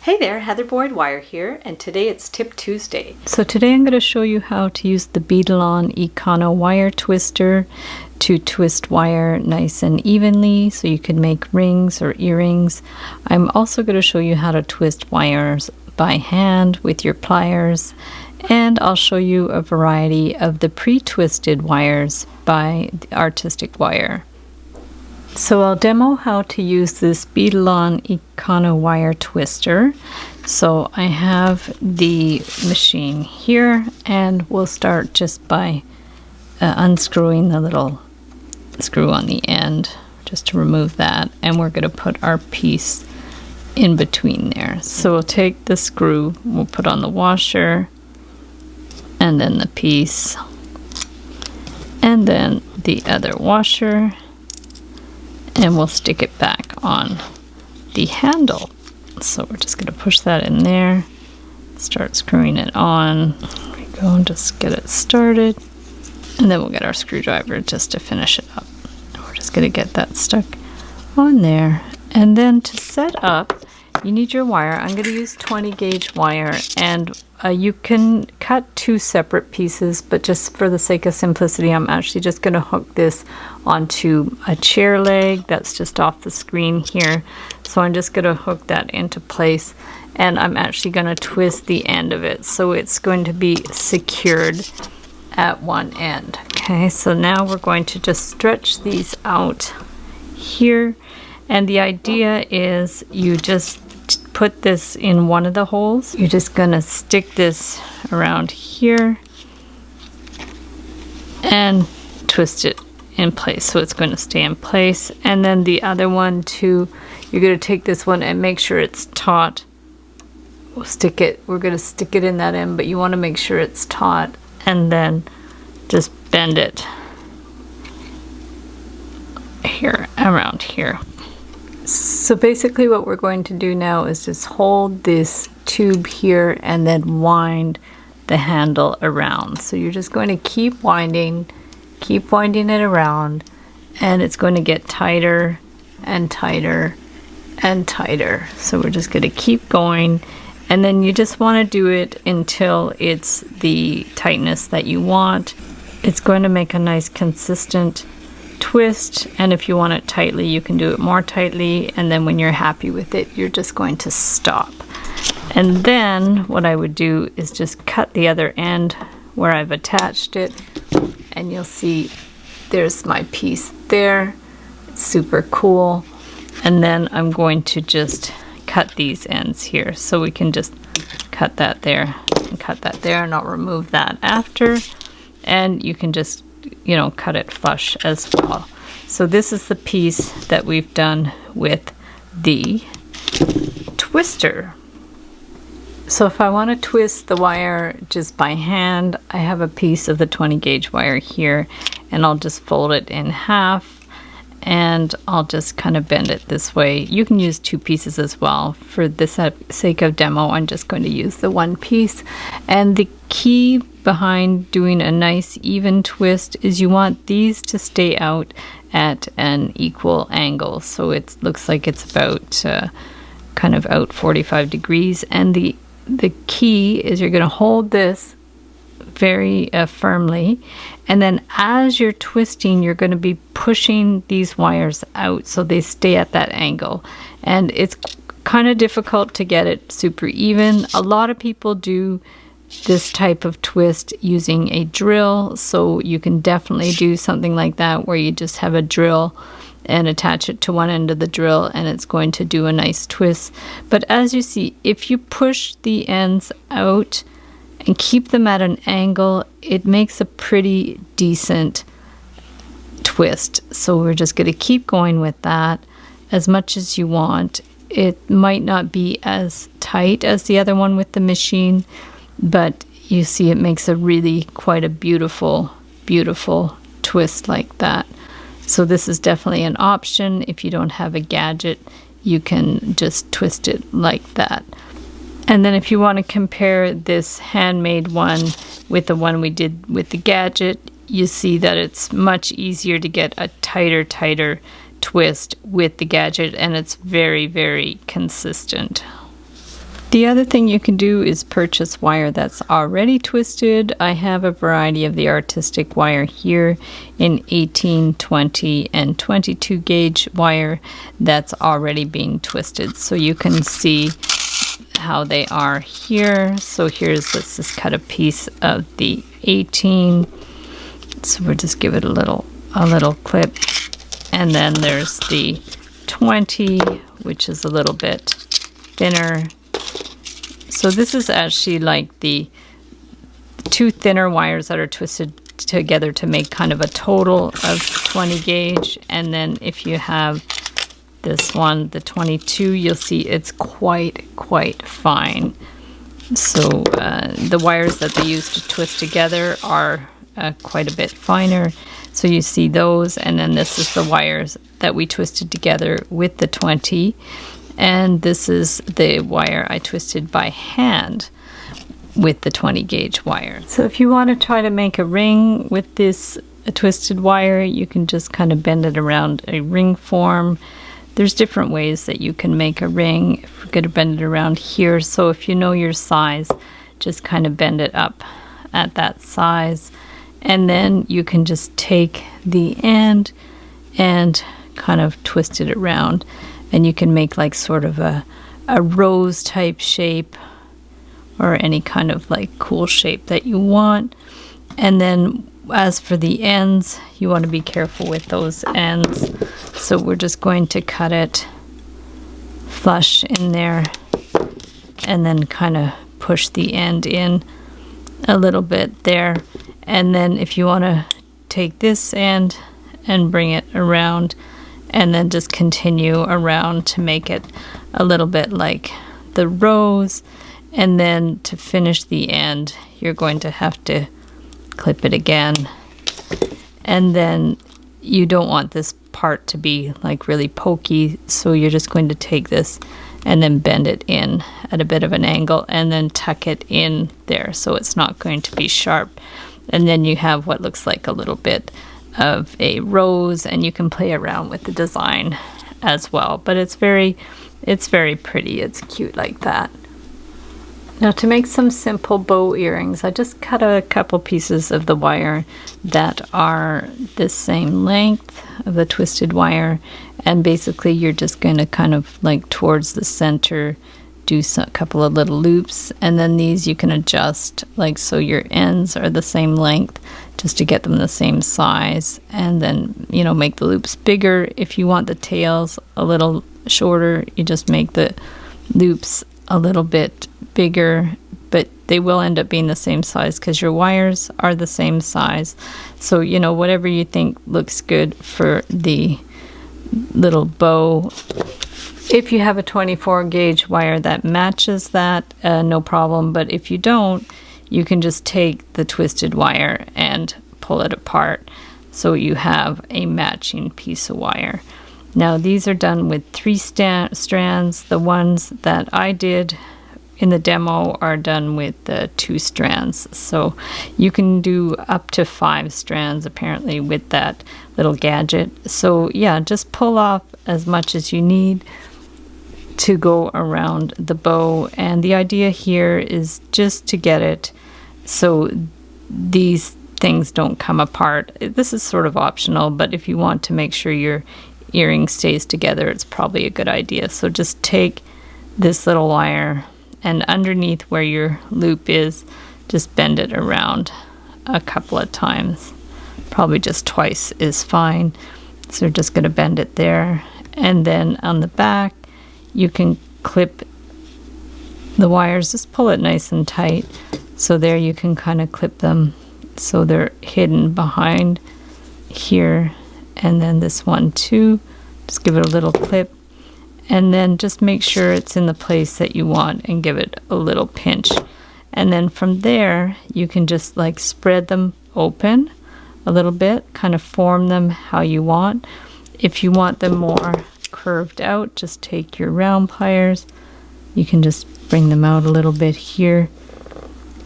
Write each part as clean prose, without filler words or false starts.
Hey there, Heather Boyd Wire here, and today it's Tip Tuesday. So today I'm going to show you how to use the Beadle-On Econo wire twister to twist wire nice and evenly so you can make rings or earrings. I'm also going to show you how to twist wires by hand with your pliers, and I'll show you a variety of the pre-twisted wires by the Artistic Wire. So I'll demo how to use this Beadle-On Econo wire twister. So I have the machine here, and we'll start just by unscrewing the little screw on the end just to remove that, and we're going to put our piece in between there. So we'll take the screw, we'll put on the washer, and then the piece, and then the other washer, and we'll stick it back on the handle. So we're just going to push that in there, start screwing it on. There we go, and just get it started, and then we'll get our screwdriver just to finish it up. We're just going to get that stuck on there. And then to set up, you need your wire. I'm going to use 20 gauge wire, and you can cut two separate pieces, but just for the sake of simplicity, I'm actually just going to hook this onto a chair leg that's just off the screen here. So I'm just going to hook that into place, and I'm actually going to twist the end of it so it's going to be secured at one end. Okay, so now we're going to just stretch these out here, and the idea is you just put this in one of the holes. You're just gonna stick this around here and twist it in place so it's going to stay in place. And then the other one too, you're going to take this one and make sure it's taut. We're going to stick it in that end, but you want to make sure it's taut, and then just bend it here around here. So basically what we're going to do now is just hold this tube here and then wind the handle around. So you're just going to keep winding it around, and it's going to get tighter and tighter and tighter. So we're just going to keep going, and then you just want to do it until it's the tightness that you want. It's going to make a nice consistent twist, and if you want it tightly, you can do it more tightly, and then when you're happy with it, you're just going to stop. And then what I would do is just cut the other end where I've attached it, and you'll see there's my piece there. It's super cool. And then I'm going to just cut these ends here, so we can just cut that there and cut that there, and I'll remove that after, and you can just, you know, cut it flush as well. So this is the piece that we've done with the twister. So if I want to twist the wire just by hand, I have a piece of the 20 gauge wire here, and I'll just fold it in half, and I'll just kind of bend it this way. You can use two pieces as well. For the sake of demo, I'm just going to use the one piece. And the key behind doing a nice even twist is you want these to stay out at an equal angle. So it looks like it's about kind of out 45 degrees. And the key is you're going to hold this very firmly, and then as you're twisting, you're going to be pushing these wires out so they stay at that angle. And it's kind of difficult to get it super even. A lot of people do this type of twist using a drill, so you can definitely do something like that where you just have a drill and attach it to one end of the drill, and it's going to do a nice twist. But as you see, if you push the ends out and keep them at an angle, it makes a pretty decent twist. So we're just going to keep going with that as much as you want. It might not be as tight as the other one with the machine, but you see it makes a really quite a beautiful twist like that. So this is definitely an option. If you don't have a gadget, you can just twist it like that. And then if you want to compare this handmade one with the one we did with the gadget, you see that it's much easier to get a tighter twist with the gadget, and it's very, very consistent. The other thing you can do is purchase wire that's already twisted. I have a variety of the artistic wire here in 18, 20, and 22 gauge wire that's already being twisted. So you can see how they are here. So let's just cut a piece of the 18. So we'll just give it a little clip. And then there's the 20, which is a little bit thinner. So this is actually like the two thinner wires that are twisted together to make kind of a total of 20 gauge. And then if you have this one, the 22, you'll see it's quite fine. So the wires that they use to twist together are quite a bit finer. So you see those, and then this is the wires that we twisted together with the 20. And this is the wire I twisted by hand with the 20 gauge wire. So if you want to try to make a ring with this twisted wire, you can just kind of bend it around a ring form. There's different ways that you can make a ring. If we're going to bend it around here, so if you know your size, just kind of bend it up at that size. And then you can just take the end and kind of twist it around. And you can make like sort of a rose type shape or any kind of like cool shape that you want. And then as for the ends, you want to be careful with those ends. So we're just going to cut it flush in there and then kind of push the end in a little bit there. And then if you want to take this end and bring it around, and then just continue around to make it a little bit like the rose. And then to finish the end, you're going to have to clip it again. And then you don't want this part to be like really pokey, so you're just going to take this and then bend it in at a bit of an angle and then tuck it in there so it's not going to be sharp. And then you have what looks like a little bit of a rose, and you can play around with the design as well, but it's very pretty. It's cute like that. Now to make some simple bow earrings, I just cut a couple pieces of the wire that are the same length of the twisted wire, and basically you're just going to kind of like towards the center do a couple of little loops, and then these you can adjust like so your ends are the same length just to get them the same size, and then make the loops bigger. If you want the tails a little shorter, you just make the loops a little bit bigger, but they will end up being the same size because your wires are the same size. So whatever you think looks good for the little bow. If you have a 24 gauge wire that matches that, no problem. But if you don't, you can just take the twisted wire and pull it apart so you have a matching piece of wire. Now these are done with 3 strands. The ones that I did in the demo are done with 2 strands. So you can do up to 5 strands apparently with that little gadget. So yeah, just pull off as much as you need to go around the bow, and the idea here is just to get it so these things don't come apart. This is sort of optional, but if you want to make sure your earring stays together, it's probably a good idea. So just take this little wire and underneath where your loop is, just bend it around a couple of times. Probably just twice is fine. So we're just going to bend it there, and then on the back you can clip the wires, just pull it nice and tight. So there you can kind of clip them so they're hidden behind here. And then this one too, just give it a little clip, and then just make sure it's in the place that you want and give it a little pinch. And then from there you can just like spread them open a little bit, kind of form them how you want. If you want them more curved out, just take your round pliers, you can just bring them out a little bit here.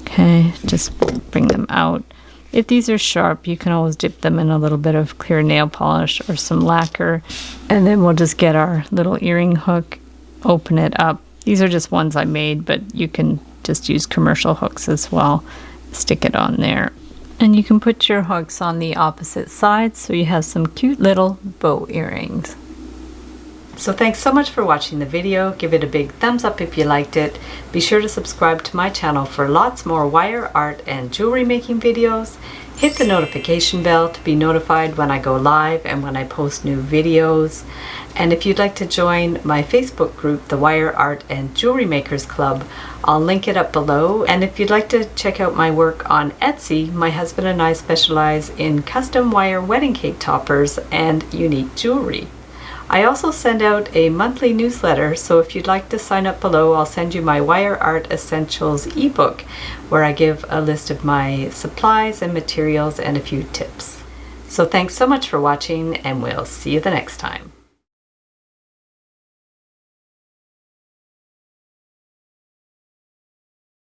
Okay, just bring them out. If these are sharp, you can always dip them in a little bit of clear nail polish or some lacquer, and then we'll just get our little earring hook, open it up, These are just ones I made, but you can just use commercial hooks as well. Stick it on there. And you can put your hooks on the opposite side so you have some cute little bow earrings. So thanks so much for watching the video. Give it a big thumbs up if you liked it. Be sure to subscribe to my channel for lots more wire art and jewelry making videos. Hit the notification bell to be notified when I go live and when I post new videos. And if you'd like to join my Facebook group, the Wire Art and Jewelry Makers Club, I'll link it up below. And if you'd like to check out my work on Etsy, my husband and I specialize in custom wire wedding cake toppers and unique jewelry. I also send out a monthly newsletter, so if you'd like to sign up below, I'll send you my Wire Art Essentials ebook, where I give a list of my supplies and materials and a few tips. So thanks so much for watching, and we'll see you the next time.